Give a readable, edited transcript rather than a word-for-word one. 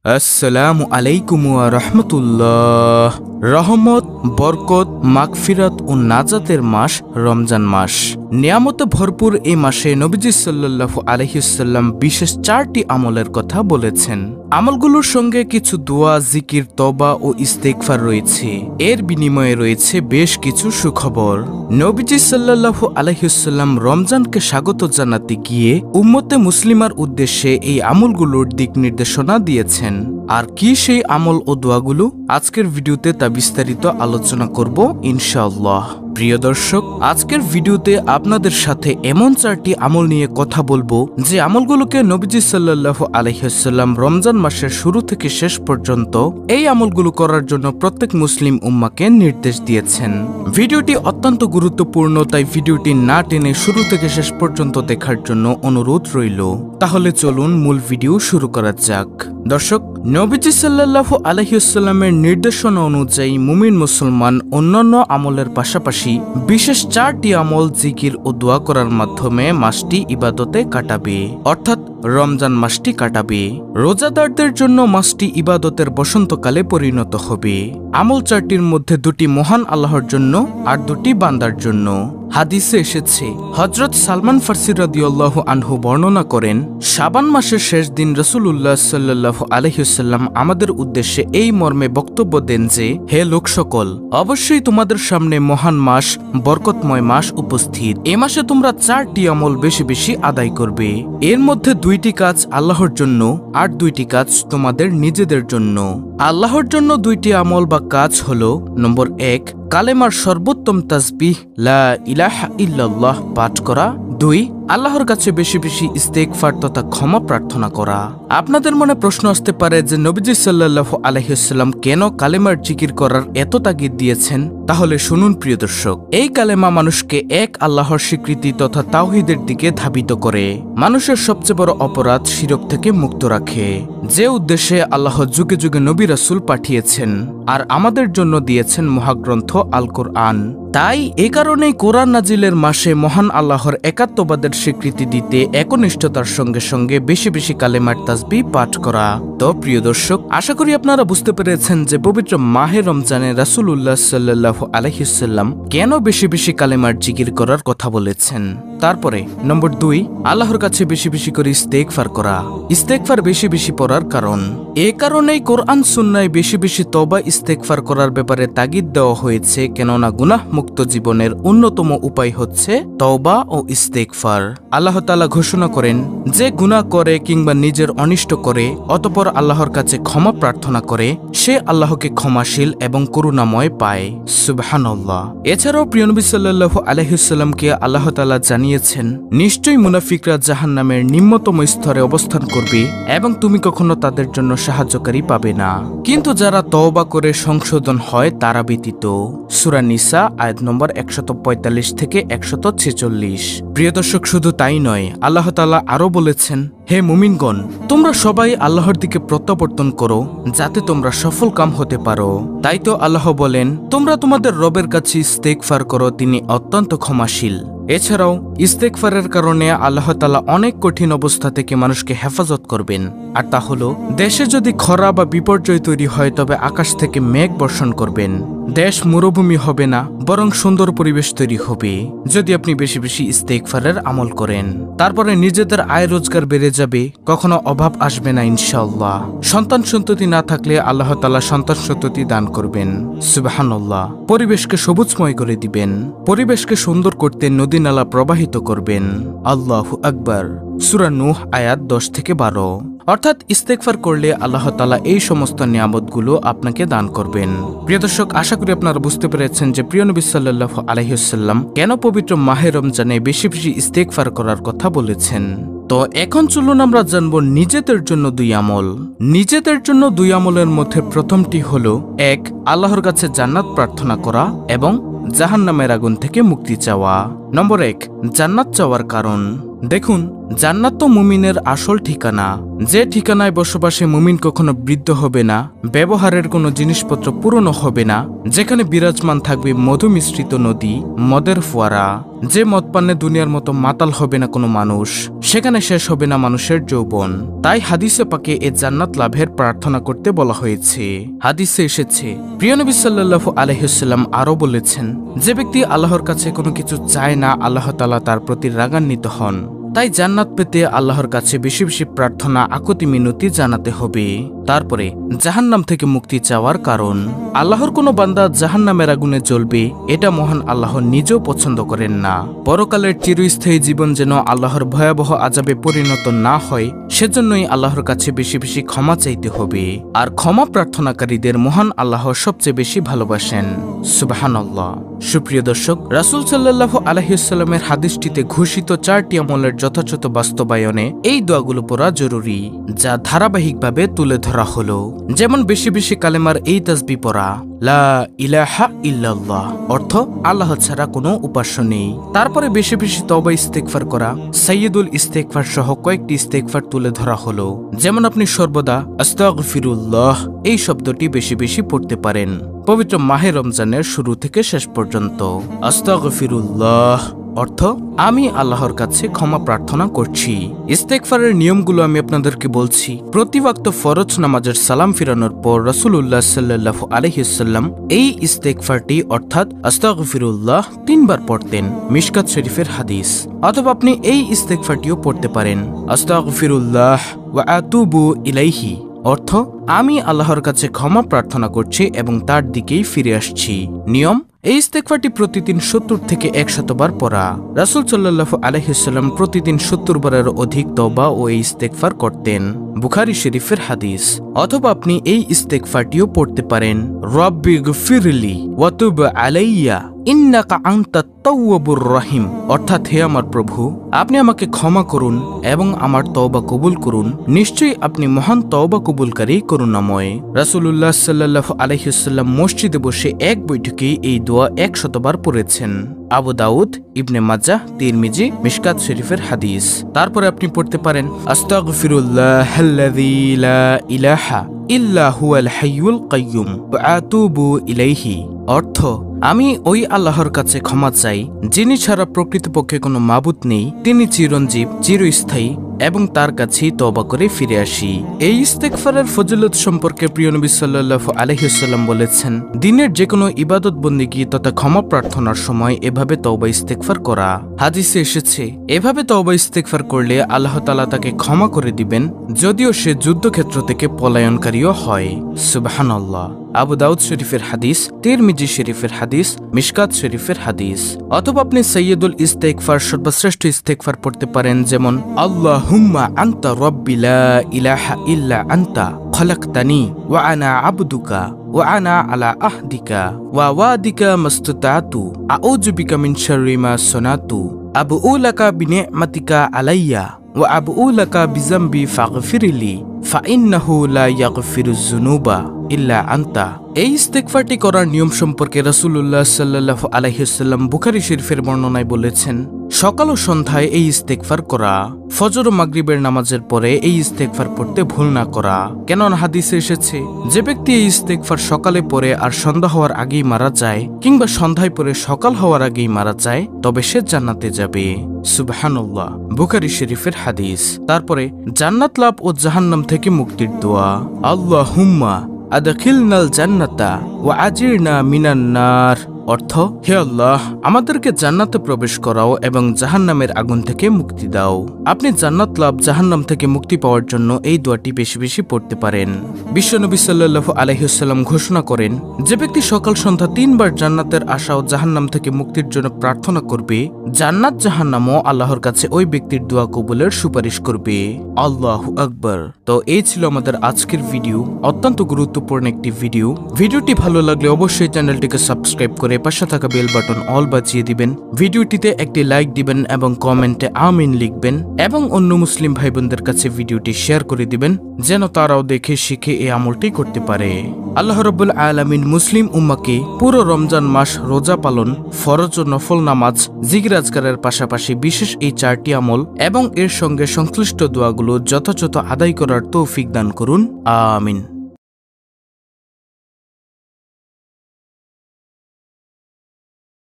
আসসালামু আলাইকুম ওয়া রাহমাতুল্লাহ। রহমত, বরকত, মাগফিরাত ও নাজাতের মাস রমজান মাস। নিয়ামতে ভরপুর এই মাসে নবীজি সাল্লাল্লাহু আলাইহি ওয়াসাল্লাম বিশেষ 4টি আমলের কথা বলেছেন। আমলগুলোর সঙ্গে কিছু দোয়া, জিকির, তওবা ও ইস্তেগফার রয়েছে। এর বিনিময়ে রয়েছে বেশ কিছু সুখবর। নবীজি সাল্লাল্লাহু আলাইহি ওয়াসাল্লাম রমজানকে স্বাগত জানাতে গিয়ে উম্মতে মুসলিমার উদ্দেশ্যে এই আমলগুলোর দিক নির্দেশনা দিয়েছেন। আর কি সেই আমল ও দোয়াগুলো, আজকের ভিডিওতে তা বিস্তারিত আলোচনা করব ইনশাআল্লাহ। প্রিয় দর্শক, আজকের ভিডিওতে আপনাদের সাথে এমন 4টি আমল নিয়ে কথা বলবো যে আমলগুলোকে নবীজি সাল্লাল্লাহু আলাইহি ওয়াসাল্লাম রমজান মাসের শুরু থেকে শেষ পর্যন্ত এই আমলগুলো করার জন্য প্রত্যেক মুসলিম উম্মাকে নির্দেশ দিয়েছেন। ভিডিওটি অত্যন্ত গুরুত্বপূর্ণ, তাই ভিডিওটি না টেনে শুরু থেকে শেষ পর্যন্ত দেখার জন্য অনুরোধ রইল। তাহলে চলুন মূল ভিডিও শুরু করা যাক। দর্শক, নবীজি সাল্লাল্লাহু আলাইহি ওয়াসাল্লামের নির্দেশনা অনুযায়ী মুমিন মুসলমান অন্যান্য আমলের পাশাপাশি বিশেষ 4টি আমল, জিকির ও দোয়া করার মাধ্যমে মাসটি ইবাদতে কাটাবে, অর্থাৎ রমজান মাসটি কাটাবে। রোজাদারদের জন্য মাসটি ইবাদতের বসন্তকালে পরিণত হবে। আমল 4টির মধ্যে 2টি মহান আল্লাহর জন্য আর 2টি বান্দার জন্য। হাদিসে এসেছে, হযরত সালমান ফারসি রাদিয়াল্লাহু আনহু বর্ণনা করেন, শাবান মাসের শেষ দিন রাসূলুল্লাহ সাল্লাল্লাহু আলাইহি ওয়াসাল্লাম আমাদের উদ্দেশ্যে এই মর্মে বক্তব্য দেন যে, হে লোক সকল, অবশ্যই তোমাদের সামনে মহান মাস, বরকতময় মাস উপস্থিত। এ মাসে তোমরা 4টি আমল বেশি বেশি আদায় করবে। এর মধ্যে 2টি কাজ আল্লাহর জন্য আর 2টি কাজ তোমাদের নিজেদের জন্য। আল্লাহর জন্য 2টি আমল বা কাজ হলো, নম্বর 1, কালেমার সর্বোত্তম তাসবিহ লা ইলাহা ইল্লাল্লাহ পাঠ করা। 2, আল্লাহর কাছে বেশি বেশি ইস্তেগফার তথা ক্ষমা প্রার্থনা করা। আপনাদের মনে প্রশ্ন আসতে পারে যে নবীজি সাল্লাল্লাহু আলাইহি ওয়াসাল্লাম কেন কালেমার জিকির করার এত তাগিদ দিয়েছেন? তাহলে শুনুন প্রিয় দর্শক, এই কালেমা মানুষকে এক আল্লাহর স্বীকৃতি তথা তাওহীদের দিকে ধাবিত করে, মানুষের সবচেয়ে বড় অপরাধ শিরক থেকে মুক্ত রাখে, যে উদ্দেশ্যে আল্লাহ যুগে যুগে নবী রাসূল পাঠিয়েছেন আর আমাদের জন্য দিয়েছেন মহাগ্রন্থ আল কোরআন। তাই এ কারণেই কোরআন নাজিলের মাসে মহান আল্লাহর একাত্মবাদের স্বীকৃতি দিতে একনিষ্ঠতার সঙ্গে সঙ্গে বেশি বেশি কালেমার তাসবিহ পাঠ করা। তো প্রিয় দর্শক, আশা করি আপনারা বুঝতে পেরেছেন যে পবিত্র মাহে রমজানে রাসূলুল্লাহ সাল্লাল্লাহু আলাইহি ওয়াসাল্লাম কেন বেশি বেশি কালেমার জিকির করার কথা বলেছেন। তারপরে নম্বর 2, আল্লাহর কাছে বেশি বেশি করে ইস্তেগফার করা। ইস্তেগফার বেশি বেশি পড়ার কারণ, এ কারণেই কোরআন সুন্নায় বেশি বেশি তওবা ইস্তেগফার করার ব্যাপারে তাগিদ দেওয়া হয়েছে, কেননা গুনাহ মুক্ত জীবনের অন্যতম উপায় হচ্ছে তওবা ও ইস্তেগফার। আল্লাহ তাআলা ঘোষণা করেন, যে গুনাহ করে কিংবা নিজের অনিষ্ট করে অতঃপর আল্লাহর কাছে ক্ষমা প্রার্থনা করে, সে আল্লাহকে ক্ষমাশীল এবং করুণাময় পায়। সুবহানাল্লাহ। এছাড়াও প্রিয় নবী সাল্লাল্লাহু আলাইহি ওয়াসাল্লামকে আল্লাহ তাআলা জানিয়েছেন, নিশ্চয়ই মুনাফিকরা জাহান্নামের নিম্নতম স্তরে অবস্থান করবে এবং তুমি কখনো তাদের জন্য সাহায্যকারী পাবে না, কিন্তু যারা তওবা করে সংশোধন হয় তারা ব্যতীত। সূরা নিসা আয়াত নম্বর 145 থেকে 146। প্রিয় দর্শক, শুধু তাই নয়, আল্লাহ তাআলা আরো বলেছেন, হে মুমিনগণ, তোমরা সবাই আল্লাহর দিকে প্রত্যাবর্তন করো যাতে তোমরা সফল কাম হতে পারো। তাই তো আল্লাহ বলেন, তোমরা তোমাদের রবের কাছে ইস্তেগফার করো, তিনি অত্যন্ত ক্ষমাশীল। এছাড়াও ইস্তেগফারের কারণে আল্লাহ তাআলা অনেক কঠিন অবস্থা থেকে মানুষকে হেফাজত করবেন, আর তা হলো, দেশে যদি খরা বা বিপর্যয় তৈরি হয় তবে আকাশ থেকে মেঘ বর্ষণ করবেন। দেশ মরুভূমি হবে না, বরং সুন্দর পরিবেশ তৈরি হবে যদি আপনি বেশি বেশি ইস্তেগফারের আমল করেন। তারপরে নিজেদের আয় রোজগার বেড়ে যাবে, কখনো অভাব আসবে না ইনশাআল্লাহ। সন্তান সন্ততি না থাকলে আল্লাহ তাআলা সন্তান সন্ততি দান করবেন। সুবহানাল্লাহ। পরিবেশকে সবুজময় করে দিবেন, পরিবেশকে সুন্দর করতে নদী নালা প্রবাহিত করবেন। আল্লাহু আকবার। সূরা নূহ আয়াত 10 থেকে 12। অর্থাৎ ইস্তেগফার করলে আল্লাহ তাআলা এই সমস্ত নিয়ামতগুলো আপনাকে দান করবেন। প্রিয় দর্শক, আশা করি আপনারা বুঝতে পেরেছেন যে প্রিয় নবী সাল্লাল্লাহু আলাইহি ওয়াসাল্লাম কেন পবিত্র মাহে রমজানে বেশি বেশি ইস্তেগফার করার কথা বলেছেন। তো এখন চলুন আমরা জানবো নিজেদের জন্য 2 আমল। নিজেদের জন্য 2 আমলের মধ্যে প্রথমটি হলো, 1, আল্লাহর কাছে জান্নাত প্রার্থনা করা এবং জাহান্নামের আগুন থেকে মুক্তি চাওয়া। নম্বর 1, জান্নাত চাওয়ার কারণ। দেখুন, জান্নাত তো মুমিনের আসল ঠিকানা, যে ঠিকানায় বসবাসে মুমিন কখনো বৃদ্ধ হবে না, ব্যবহারের কোনো জিনিসপত্র পুরনো হবে না, যেখানে বিরাজমান থাকবে মধু মিশ্রিত নদী, মদের ফোয়ারা, যে মদ পানে দুনিয়ার মতো মাতাল হবে না কোনো মানুষ, সেখানে শেষ হবে না মানুষের যৌবন। তাই হাদিসে পাকে এ জান্নাত লাভের প্রার্থনা করতে বলা হয়েছে। হাদিসে এসেছে, প্রিয় নবী সাল্লাল্লাহু আলাইহি ওয়াসাল্লাম আরো বলেছেন, যে ব্যক্তি আল্লাহর কাছে কোনো কিছু চায় না, আল্লাহ তাআলা তার প্রতি রাগান্বিত হন। তাই জান্নাত পেতে আল্লাহর কাছে বেশি বেশি প্রার্থনা, আকুতি মিনতি জানাতে হবে। তারপরে জাহান্নাম থেকে মুক্তি চাওয়ার কারণ, আল্লাহর কোনো বান্দা জাহান্নামের আগুনে জ্বলবে, এটা মহান আল্লাহ নিজেও পছন্দ করেন না। পরকালের চিরস্থায়ী জীবন যেন আল্লাহর ভয়াবহ আযাবে পরিণত না হয়, সেজন্যই আল্লাহর কাছে বেশি বেশি ক্ষমা চাইতে হবে। আর ক্ষমা প্রার্থনাকারীদের মহান আল্লাহ সবচেয়ে বেশি ভালোবাসেন। সুবহানাল্লাহ। সুপ্রিয় দর্শক, রাসূল সাল্লাল্লাহু আলাইহি ওয়াসাল্লামের হাদিসটিতে ঘোষিত 4টি আমলের যথাযথ বাস্তবায়নে এই দোয়াগুলো পড়া জরুরি, যা ধারাবাহিকভাবে তুলে ধরা হলো। যেমন বেশি বেশি কালেমার এই তাসবিহ পড়া, লা ইলাহা ইল্লাল্লাহ, অর্থ আল্লাহ ছাড়া কোনো উপাস্য নেই। তারপরে বেশি বেশি তওবা ইস্তেগফার করা, সাইয়্যিদুল ইস্তেগফার সহ কয়েকটি ইস্তেগফার তুলে ধরা হলো। যেমন আপনি সর্বদা আস্তাগফিরুল্লাহ এই শব্দটি বেশি বেশি পড়তে পারেন পবিত্র মাহে রমজানের শুরু থেকে শেষ পর্যন্ত। আস্তাগফিরুল্লাহ অর্থ আমি আল্লাহর কাছে ক্ষমা প্রার্থনা করছি। ইস্তেগফারের নিয়মগুলো আমি আপনাদেরকে বলছি। প্রতি ওয়াক্ত ফরজ নামাজের সালাম ফিরানোর পর রাসূলুল্লাহ সাল্লাল্লাহু আলাইহি ওয়াসাল্লাম এই ইস্তেগফারটি অর্থাৎ আস্তাগফিরুল্লাহ 3 বার পড়তেন, মিশকাত শরীফের হাদিস। অথবা আপনি এই ইস্তেগফারটিও পড়তে পারেন, আস্তাগফিরুল্লাহ ওয়া আতুবু ইলাইহি, অর্থ আমি আল্লাহর কাছে ক্ষমা প্রার্থনা করছি এবং তার দিকেই ফিরে আসছি। নিয়ম, এই ইস্তেগফারটি প্রতিদিন 70 থেকে 100 বার পড়া। রাসূল সাল্লাল্লাহু আলাইহি ওয়াসাল্লাম প্রতিদিন 70 বারের অধিক তওবা ও এই ইস্তেগফার করতেন, বুখারী শরীফের হাদিস। অথবা আপনি এই ইস্তেগফারটিও পড়তে পারেন, রব্বিগফিরলি ওয়া তুব আলাইয়া ইন্নাকা আনতাত তাওয়াবুর রহিম, অর্থাৎ হে আমার প্রভু, আপনি আমাকে ক্ষমা করুন এবং আমার তওবা কবুল করুন, নিশ্চয়ই আপনি মহান তওবা কবুলকারী করুণাময়। রাসূলুল্লাহ সাল্লাল্লাহু আলাইহি ওয়াসাল্লাম মসজিদে বসে এক বৈঠকে এই দোয়া 100 বার পড়েছেন। আবু দাউদ, ইবনে মাজাহ, তিরমিজি, মিশকাত শরীফের হাদিস। তারপরে আপনি পড়তে পারেন, আস্তাগফিরুল্লাহাল্লাযী লা ইলাহা ইল্লা হুয়াল হাইয়ুল কাইয়্যুম ওয়া আতুবু ইলাইহি, অর্থ আমি ওই আল্লাহর কাছে ক্ষমা চাই, যিনি ছাড়া প্রকৃতপক্ষে কোনো মাবুদ নেই, তিনি চিরঞ্জীব, চিরস্থায়ী এবং তার কাছেই তওবা করে ফিরে আসি। এই ইস্তেগফারের ফজিলত সম্পর্কে প্রিয় নবী সাল্লাল্লাহু আলাইহি ওয়াসাল্লাম বলেছেন, দিনের যে কোনো ইবাদত বন্দেগী তথা ক্ষমা প্রার্থনার সময় এভাবে তওবা ইস্তেগফার করা। হাদিসে এসেছে, এভাবে তওবা ইস্তেগফার করলে আল্লাহ তাআলা তাকে ক্ষমা করে দিবেন, যদিও সে যুদ্ধক্ষেত্র থেকে পলায়নকারীও হয়। সুবহানাল্লাহ। আবু দাউদ শরীফের হাদিস, তিরমিজি শরীফের হাদিস, মিশকাত শরীফের হাদিস। অথবা আপনি সাইয়্যিদুল ইস্তেগফার, সর্বশ্রেষ্ঠ ইস্তেগফার পড়তে পারেন, যেমন আল্লাহুম্মা আনতা রাব্বি লা ইলাহা ইল্লা আনতা খলাকতানি ওয়া আনা আবদুকা ওয়া আনা আলা আহদিকা ওয়া ওয়াদিকা মাস্তাতাতু আউযু বিকা মিন শাররি মা সানাতু আবউ লাকা বিনি'মাতিকা আলাইয়া ওয়া আবউ লাকা বিযামবি ফাগফিরলি ফাইন্নাহু লা ইয়াগফিরুয যুনুবা ইল্লা আনতা। এই ইস্তেগফারটি করার নিয়ম সম্পর্কে রাসূলুল্লাহ সাল্লাল্লাহু আলাইহি ওয়াসাল্লাম বুখারী শরীফের বর্ণনায় বলেছেন, সকাল ও সন্ধ্যায় এই ইস্তেগফার করা, ফজর ও মাগরিবের নামাজের পরে এই ইস্তেগফার পড়তে ভুল না করা। কেননা হাদিসে এসেছে, যে ব্যক্তি এই ইস্তেগফার সকালে পড়ে আর সন্ধ্যা হওয়ার আগেই মারা যায়, কিংবা সন্ধ্যায় পড়ে সকাল হওয়ার আগেই মারা যায়, তবে সে জান্নাতে যাবে। সুবহানাল্লাহ। বুখারী শরীফের হাদিস। তারপরে জান্নাত লাভ ও জাহান্নাম থেকে মুক্তির দোয়া, আল্লাহুম্মা আদখিলনাল জান্নাতা ওয়া আজিরনা মিনান নার, অর্থ হে আল্লাহ, আমাদেরকে জান্নাতে প্রবেশ করাও এবং জাহান্নামের আগুন থেকে মুক্তি দাও। আপনি জান্নাত লাভ, জাহান্নাম থেকে মুক্তি পাওয়ার জন্য এই দোয়াটি বেশি বেশি পড়তে পারেন। বিশ্বনবী সাল্লাল্লাহু আলাইহি ওয়াসাল্লাম ঘোষণা করেন, যে ব্যক্তি সকাল সন্ধ্যা 3 বার জান্নাতের আশা ও জাহান্নাম থেকে মুক্তির জন্য প্রার্থনা করবে, জান্নাত জাহান্নামও আল্লাহর কাছে ওই ব্যক্তির দোয়া কবুলের সুপারিশ করবে। আল্লাহু আকবার। তো এই ছিল আমাদের আজকের ভিডিও, অত্যন্ত গুরুত্বপূর্ণ একটি ভিডিও। ভিডিওটি ভালো লাগলে অবশ্যই চ্যানেলটিকে সাবস্ক্রাইব করে করে পাশে থাকা বেল বাটন অল বাজিয়ে দিবেন, ভিডিওটিতে একটি লাইক দিবেন এবং কমেন্টে আমিন লিখবেন এবং অন্য মুসলিম ভাই বোনদের কাছে ভিডিওটি শেয়ার করে দিবেন যেন তারাও দেখে শিখে এই আমলটি করতে পারে। আল্লাহ রাব্বুল আলামিন মুসলিম উম্মাকে পুরো রমজান মাস রোজা পালন, ফরজ ও নফল নামাজ, জিকির আজকারের পাশাপাশি বিশেষ এই 4টি আমল এবং এর সঙ্গে সংশ্লিষ্ট দোয়াগুলো যথাযথ আদায় করার তৌফিক দান করুন। আমিন।